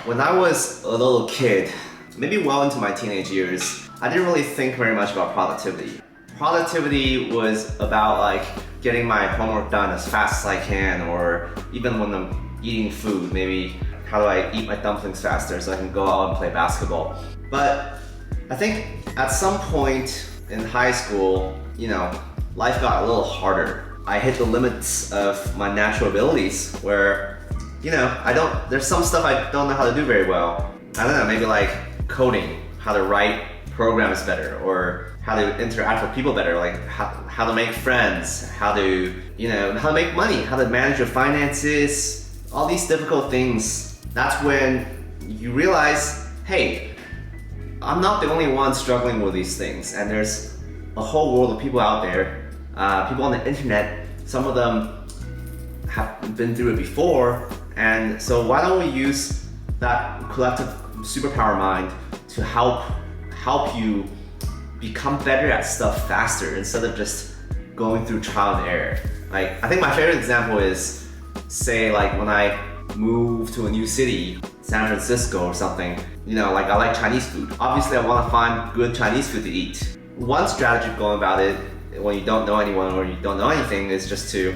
When I was a little kid, maybe well into my teenage years, I didn't really think very much about productivity. Productivity was about like getting my homework done as fast as I can, or even when I'm eating food, maybe how do I eat my dumplings faster so I can go out and play basketball. But I think at some point in high school, life got a little harder. I hit the limits of my natural abilities where there's some stuff I don't know how to do very well. I don't know, maybe like coding, how to write programs better, or how to interact with people better, like how to make friends, how to make money, how to manage your finances, all these difficult things. That's when you realize, hey, I'm not the only one struggling with these things, and there's a whole world of people out there, people on the internet. Some of them have been through it before, and so why don't we use that collective superpower mind to help you become better at stuff faster instead of just going through trial and error. Like, I think my favorite example is, say, like when I move to a new city, San Francisco or something, like I like Chinese food. Obviously, I want to find good Chinese food to eat. One strategy going about it when you don't know anyone or you don't know anything is just to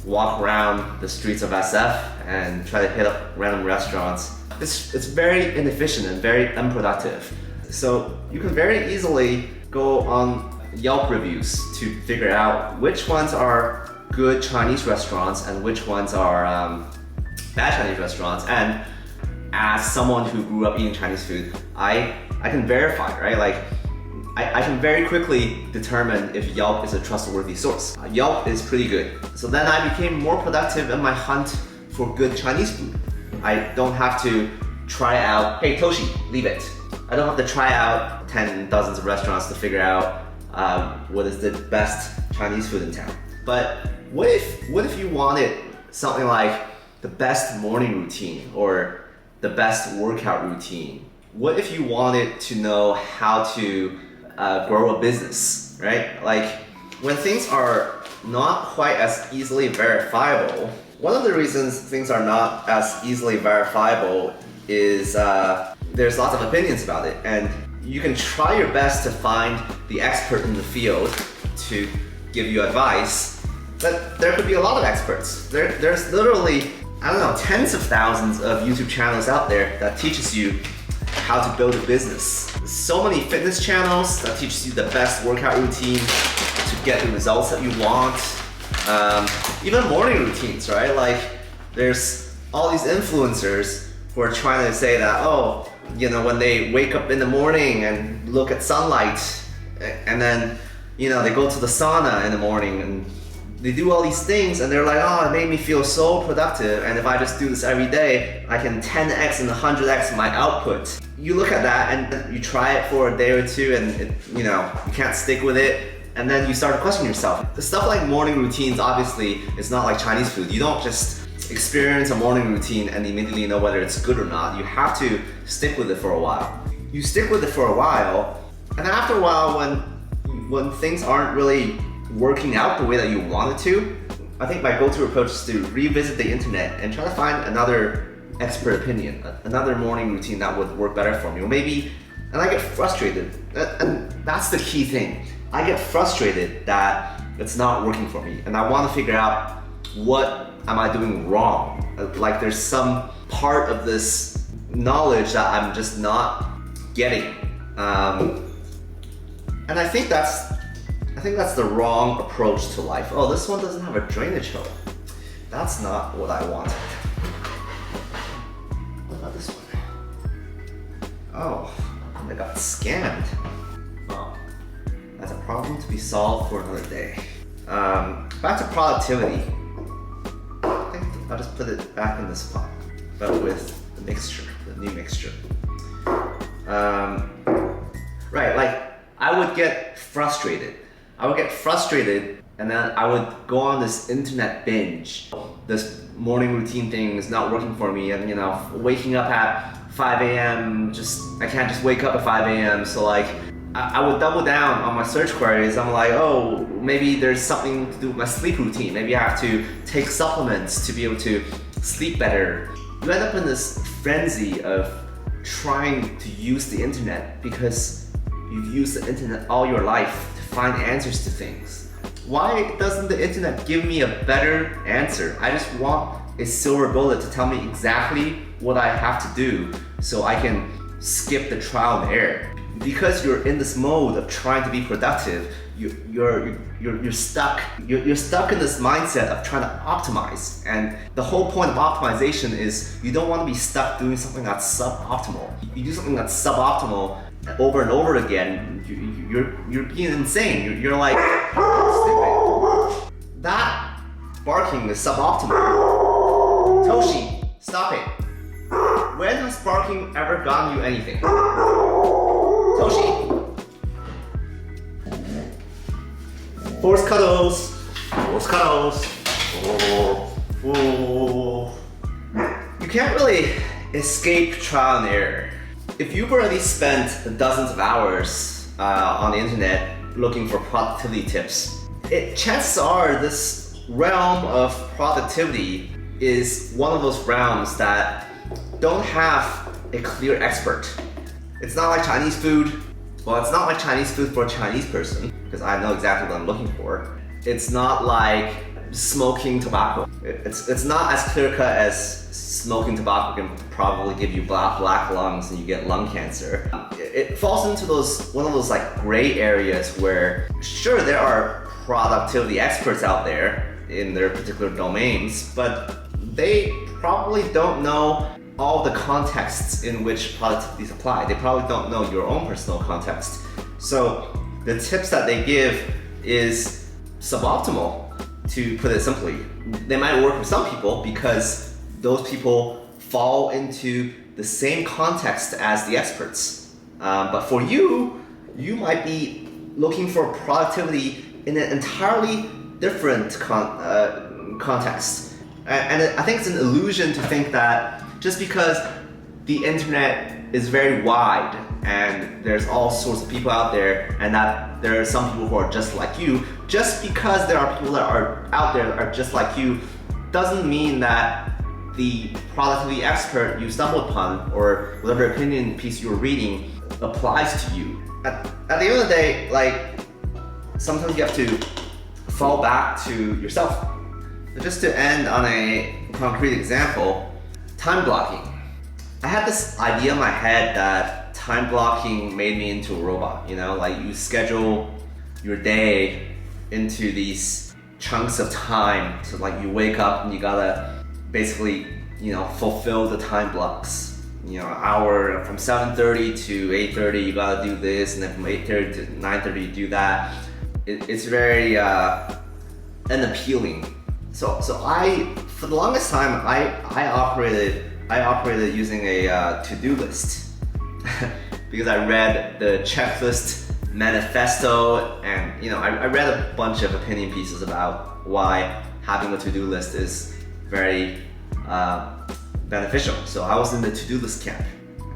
walk around the streets of SF and try to hit up random restaurants. It's very inefficient and very unproductive. So you can very easily go on Yelp reviews to figure out which ones are good Chinese restaurants and which ones are bad Chinese restaurants. And as someone who grew up eating Chinese food, I can verify, right? Like, I can very quickly determine if Yelp is a trustworthy source. Yelp is pretty good. So then I became more productive in my hunt for good Chinese food. I don't have to try out, hey Toshi, leave it. I don't have to try out 10 dozens of restaurants to figure out what is the best Chinese food in town. But what if you wanted something like the best morning routine or the best workout routine? What if you wanted to know how to grow a business, right? Like, when things are not quite as easily verifiable, one of the reasons things are not as easily verifiable is there's lots of opinions about it, and you can try your best to find the expert in the field to give you advice, but there could be a lot of experts. There's literally, I don't know, tens of thousands of YouTube channels out there that teaches you how to build a business. So many fitness channels that teaches you the best workout routine to get the results that you want. Even morning routines, right? Like, there's all these influencers who are trying to say that, when they wake up in the morning and look at sunlight, and then, they go to the sauna in the morning and they do all these things, and they're like, it made me feel so productive, and if I just do this every day, I can 10x and 100x my output. You look at that and you try it for a day or two, and you can't stick with it, and then you start to question yourself. The stuff like morning routines, obviously, it's not like Chinese food. You don't just experience a morning routine and immediately know whether it's good or not. You have to stick with it for a while. You stick with it for a while, and after a while, when things aren't really working out the way that you want it to, I think my go-to approach is to revisit the internet and try to find another expert opinion, another morning routine that would work better for me. Or maybe, and I get frustrated, and that's the key thing. I get frustrated that it's not working for me, and I want to figure out, what am I doing wrong? Like, there's some part of this knowledge that I'm just not getting. And I think that's the wrong approach to life. Oh, this one doesn't have a drainage hole. That's not what I wanted. What about this one? Oh, I got scammed. Oh, that's a problem to be solved for another day. Back to productivity. I think I'll just put it back in this pot, but with the mixture, the new mixture. Right, like, I would get frustrated, and then I would go on this internet binge. This morning routine thing is not working for me, and waking up at 5 a.m. I can't just wake up at 5 a.m. So like, I would double down on my search queries. I'm like, maybe there's something to do with my sleep routine. Maybe I have to take supplements to be able to sleep better. you end up in this frenzy of trying to use the internet because you've used the internet all your life to find answers to things. Why doesn't the internet give me a better answer? I just want a silver bullet to tell me exactly what I have to do so I can skip the trial and error. Because you're in this mode of trying to be productive, you're stuck. You're stuck in this mindset of trying to optimize. And the whole point of optimization is you don't want to be stuck doing something that's suboptimal. You do something that's suboptimal over and over again, you're being insane. You're like, stupid. That barking is suboptimal. Toshi, stop it. When has barking ever gotten you anything? Toshi. Force cuddles. Force cuddles. You can't really escape trial and error. If you've already spent dozens of hours on the internet looking for productivity tips, chances are this realm of productivity is one of those realms that don't have a clear expert. It's not like Chinese food. Well, it's not like Chinese food for a Chinese person, because I know exactly what I'm looking for. It's not like smoking tobacco. It's not as clear cut as smoking tobacco can probably give you black lungs and you get lung cancer. It falls into one of those like gray areas where, sure, there are productivity experts out there in their particular domains, but they probably don't know all the contexts in which productivity is applied. They probably don't know your own personal context. So the tips that they give is suboptimal, to put it simply. They might work for some people because those people fall into the same context as the experts. But for you, you might be looking for productivity in an entirely different context. And I think it's an illusion to think that just because the internet is very wide and there's all sorts of people out there, and that there are some people who are just like you, just because there are people that are out there that are just like you, doesn't mean that the productivity expert you stumbled upon or whatever opinion piece you're reading applies to you. At the end of the day, like, sometimes you have to fall back to yourself. But just to end on a concrete example, time blocking. I had this idea in my head that time blocking made me into a robot, you know, like you schedule your day into these chunks of time. So like you wake up and you gotta basically, you know, fulfill the time blocks. You know, hour from 7:30 to 8:30 you gotta do this, and then from 8:30 to 9:30 you do that. It's very unappealing. So I, for the longest time, I operated using a to-do list because I read the checklist manifesto, and you know, I read a bunch of opinion pieces about why having a to-do list is very beneficial. So I was in the to-do list camp,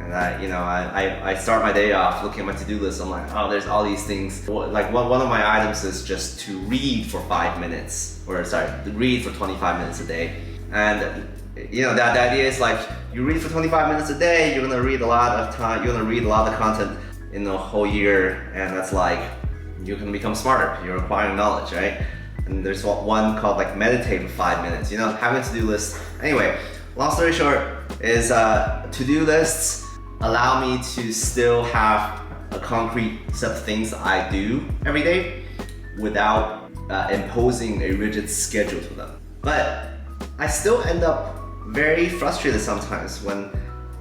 and I start my day off looking at my to-do list. I'm like, oh, there's all these things. Like one of my items is just to read for 5 minutes, or sorry, read for 25 minutes a day. And you know, the idea is like, you read for 25 minutes a day, you're gonna read a lot of time, you're gonna read a lot of content in the whole year, and that's like, you can become smarter, you're acquiring knowledge, right? And there's one called like meditate for 5 minutes, you know, having a to-do list. Anyway, long story short is to-do lists allow me to still have a concrete set of things I do every day without imposing a rigid schedule to them. But I still end up very frustrated sometimes when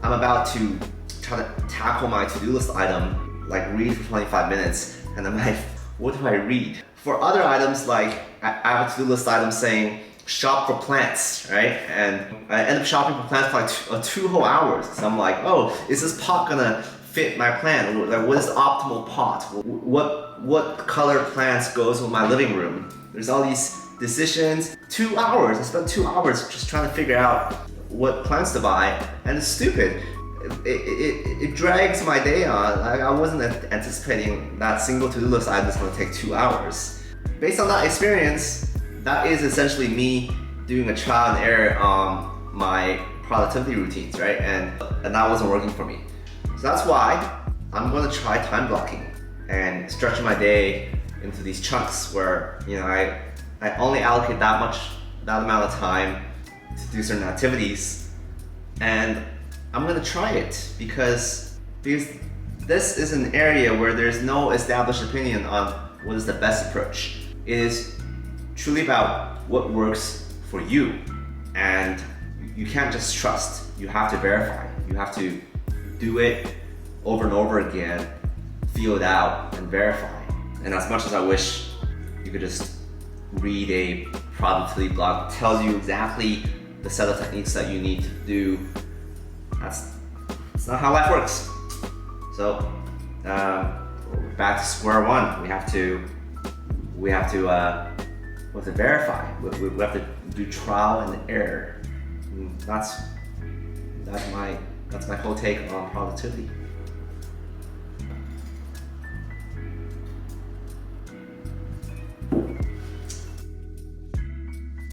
I'm about to try to tackle my to-do list item, like read for 25 minutes, and I'm like, what do I read? For other items, like I have a to-do list item saying shop for plants, right? And I end up shopping for plants for like 2 whole hours. So I'm like, oh, is this pot gonna fit my plant? Like, what is the optimal pot? What color plants goes with my living room? There's all these decisions. 2 hours. I spent 2 hours just trying to figure out what plants to buy, and it's stupid. It drags my day on. I wasn't anticipating that single to-do list item is going to take 2 hours. Based on that experience, that is essentially me doing a trial and error on my productivity routines, right? And that wasn't working for me. So that's why I'm gonna try time blocking and structure my day into these chunks where, you know, I only allocate that amount of time to do certain activities, and I'm gonna try it because this is an area where there's no established opinion on what is the best approach. It is truly about what works for you, and you can't just trust. You have to verify. You have to do it over and over again, feel it out, and verify. And as much as I wish you could just read a productivity blog that tells you exactly the set of techniques that you need to do, that's not how life works. So back to square one. We have to verify. We have to do trial and error. And that's my whole take on productivity.